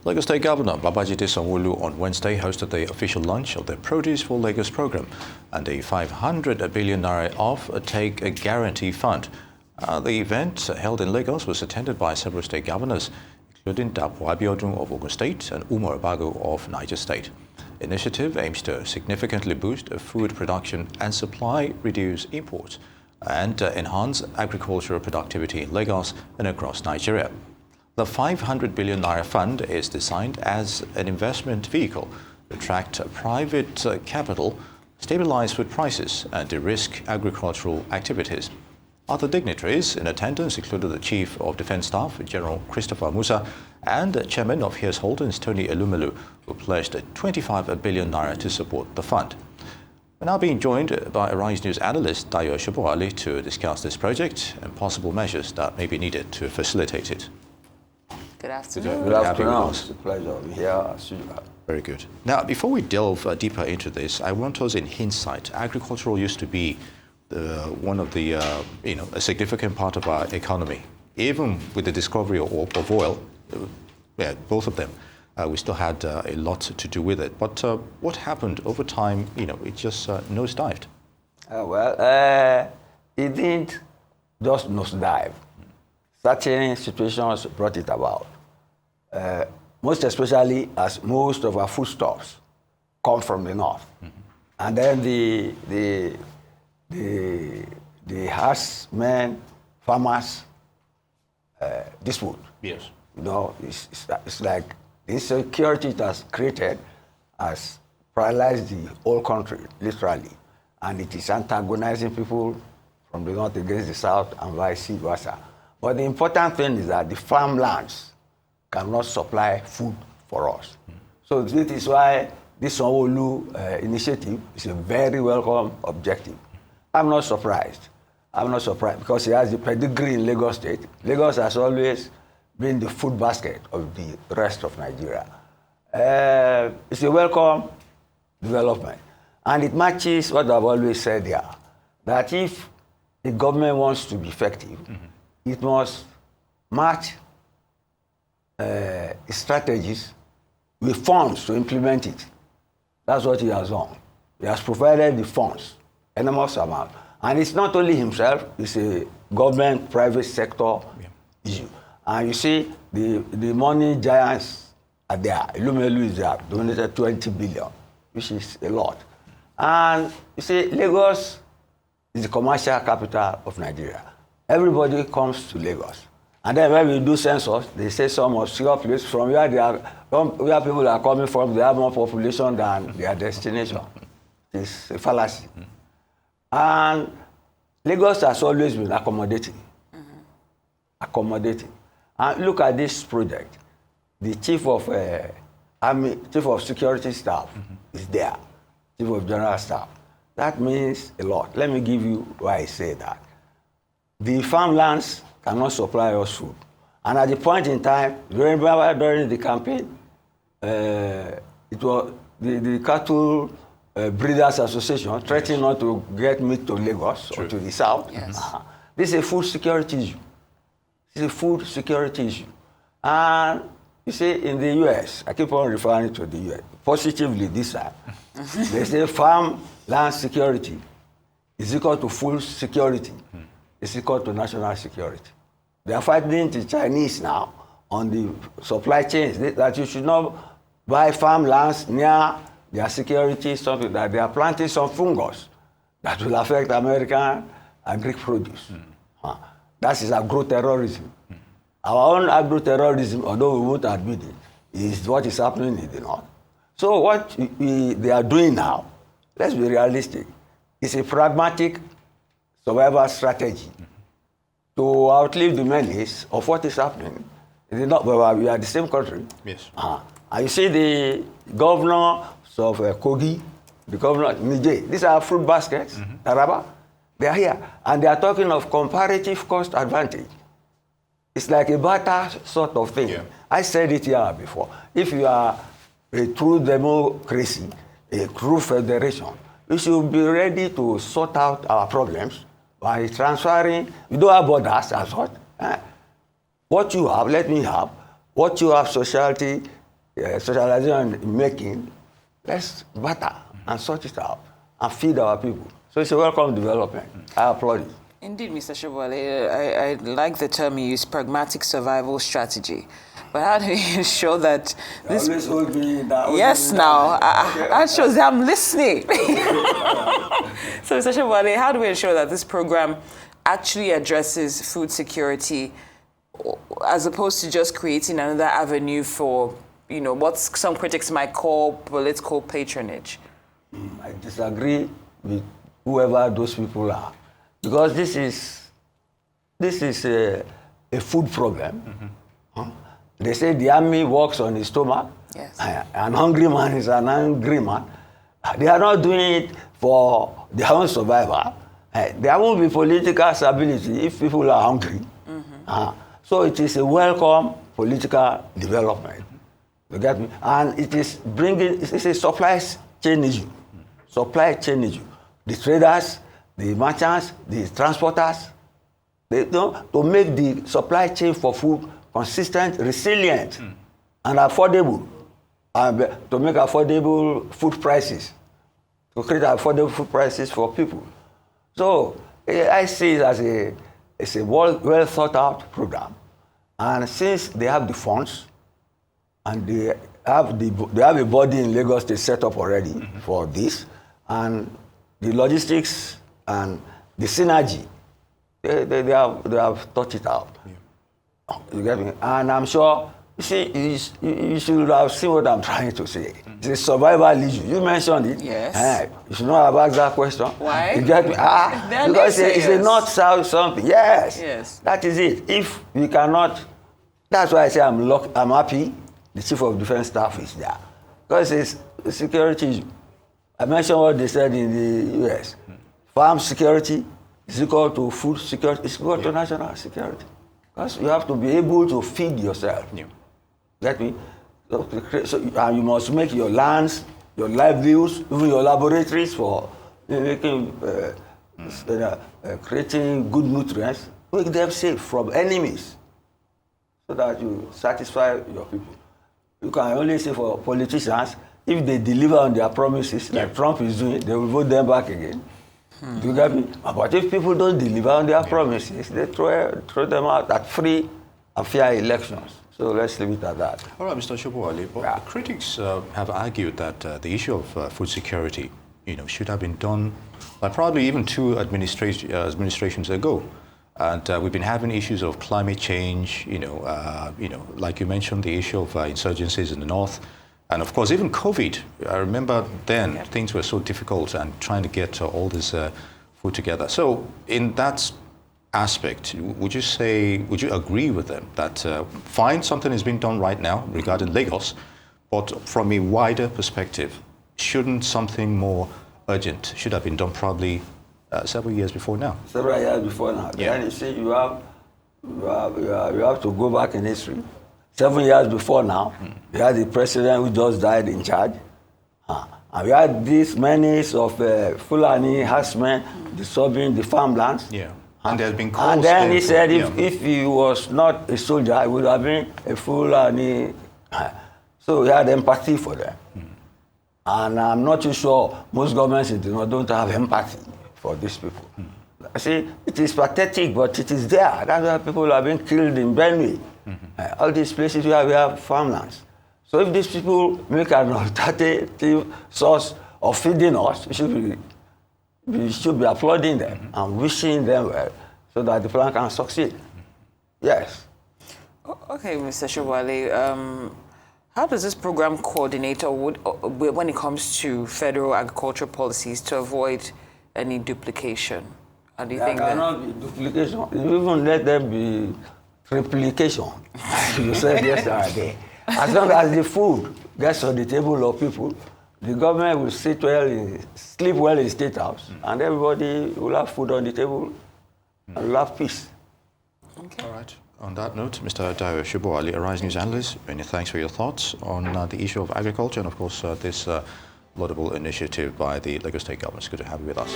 Lagos State Governor Babajide Sanwo-Olu on Wednesday hosted the official launch of the Produce for Lagos program and a 500 billion naira off-take guarantee fund. The event, held in Lagos, was attended by several state governors, including Dapo Abiodun of Ogun State and Umar Bago of Niger State. The initiative aims to significantly boost food production and supply, reduce imports, and enhance agricultural productivity in Lagos and across Nigeria. The 500 billion naira fund is designed as an investment vehicle to attract private capital, stabilize food prices, and de-risk agricultural activities. Other dignitaries in attendance included the Chief of Defense Staff, General Christopher Musa, and Chairman of Hears Holdings, Tony Elumelu, who pledged 25 billion naira to support the fund. We're now being joined by Arise News analyst Dayo Sobowale to discuss this project and possible measures that may be needed to facilitate it. Good afternoon. Good afternoon. It's a pleasure to be here as usual. Very good. Now, before we delve deeper into this, I want us in hindsight. Agricultural used to be one of the, a significant part of our economy. Even with the discovery of oil, both of them, we still had a lot to do with it. But what happened over time, it just nosedived. It didn't just nosedive. Certain situations brought it about. Most especially as most of our foodstuffs come from the north. Mm-hmm. And then the herdsmen, farmers, dispute. Yes. It's like the insecurity it has created has paralyzed the whole country, literally. And it is antagonizing people from the north against the south and vice versa. But the important thing is that the farmlands cannot supply food for us. Mm. So this is why this Sanwo-Olu initiative is a very welcome objective. I'm not surprised because he has the pedigree in Lagos State. Lagos has always been the food basket of the rest of Nigeria. It's a welcome development. And it matches what I've always said here, that if the government wants to be effective, mm-hmm. it must match strategies with funds to implement it. That's what he has done. He has provided the funds, enormous amount. And it's not only himself, it's a government, private sector issue. And you see, the money giants are there. Elumelu is there, donated 20 billion, which is a lot. And you see, Lagos is the commercial capital of Nigeria. Everybody comes to Lagos. And then when we do census, they say some obscure place from where where people are coming from, they have more population than their destination. It's a fallacy. Mm-hmm. And Lagos has always been accommodating. Mm-hmm. Accommodating. And look at this project. The chief of security staff mm-hmm. is there, chief of general staff. That means a lot. Let me give you why I say that. The farmlands cannot supply us food. And at the point in time, during the campaign, it was the Cattle Breeders Association threatening not to get meat to Lagos or to the south. Yes. This is a food security issue. It's a food security issue. And you see, in the US, I keep on referring to the US, positively this time, they say farmland security is equal to food security. It's equal to national security. They are fighting the Chinese now on the supply chains that you should not buy farmlands near their security, something that they are planting some fungus that will affect American agri produce. That is agro-terrorism. Our own agro-terrorism, although we won't admit it, is what is happening in the north. So what they are doing now, let's be realistic, is a pragmatic survival strategy to outlive the menace of what is happening. We are the same country. Yes. And you see the governor of Kogi, the governor of Niger, these are fruit baskets, mm-hmm. Taraba, they are here. And they are talking of comparative cost advantage. It's like a barter sort of thing. Yeah. I said it here before. If you are a true democracy, a true federation, we should be ready to sort out our problems by transferring. We don't have borders as what. What you have, let me have. What you have, society, socialization in making, let's butter and sort it out and feed our people. So it's a welcome development. I applaud it. Indeed, Mr. Sobowale, I like the term you use, pragmatic survival strategy. But how do we ensure that this... Always hold me down. Yes, now. That shows that I'm listening. So, Mr. Sobowale, how do we ensure that this program actually addresses food security as opposed to just creating another avenue for, you know, what some critics might call political patronage? I disagree with whoever those people are, because this is a food problem. They say the army works on his stomach. Yes. An hungry man is an angry man. They are not doing it for their own survival. There won't be political stability if people are hungry. So it is a welcome political development. You get me? And it is bringing, it's a supply chain issue. Supply chain issue. The traders, the merchants, the transporters, they, to make the supply chain for food consistent, resilient, and affordable, to make affordable food prices, to create affordable food prices for people. So I see it as a well thought out program. And since they have the funds, and they have a body in Lagos State set up already for this, and the logistics and the synergy, they have thought it out. Yeah. You get me? And I'm sure, you see, you should have seen what I'm trying to say. It's a survival issue. You mentioned it. Yes. You should not have asked that question. Why? You get me? Because it's a not something. Yes. Yes. That is it. If we cannot, that's why I say I'm happy the Chief of Defense Staff is there. Because it's a security issue. I mentioned what they said in the US. Farm security is equal to food security, it's equal to national security. Because you have to be able to feed yourself. Yeah. Get me? So, and you must make your lands, your livelihoods, even your laboratories for making, creating good nutrients, make them safe from enemies so that you satisfy your people. You can only say for politicians, if they deliver on their promises, like Trump is doing, they will vote them back again. Do you get me? But if people don't deliver on their promises, they throw them out at free and fair elections. So let's leave it at that. All right, Mr. Sobowale, but critics have argued that the issue of food security, should have been done by probably even two administrations ago. And we've been having issues of climate change, like you mentioned, the issue of insurgencies in the north. And of course, even COVID, I remember then things were so difficult and trying to get all this food together. So in that aspect, would you agree with them that fine, something is being done right now regarding Lagos, but from a wider perspective, shouldn't something more urgent should have been done probably several years before now? Several years before now. Yeah. Then you see, you have to go back in history. 7 years before now, we had the president who just died in charge. And we had these menace of Fulani herdsmen disturbing the farmlands. Yeah. And there's been calls. And then he said if he was not a soldier, he would have been a Fulani. So we had empathy for them. And I'm not too sure most governments don't have empathy for these people. See, it is pathetic, but it is there. That's why people are being killed in Benue. All these places where we have farmlands. So if these people make an alternative source of feeding us, we should be applauding them and wishing them well so that the plan can succeed. Yes. Okay, Mr. Sobowale, how does this program coordinate when it comes to federal agricultural policies to avoid any duplication? How do you think that? There cannot be duplication. You even let there be replication. You said yesterday. As long as the food gets on the table of people, the government will sleep well in State House, and everybody will have food on the table and will have peace. Okay. All right. On that note, Mr. Dayo Sobowale, a Rise News analyst, many thanks for your thoughts on the issue of agriculture and, of course, this laudable initiative by the Lagos State government. It's good to have you with us.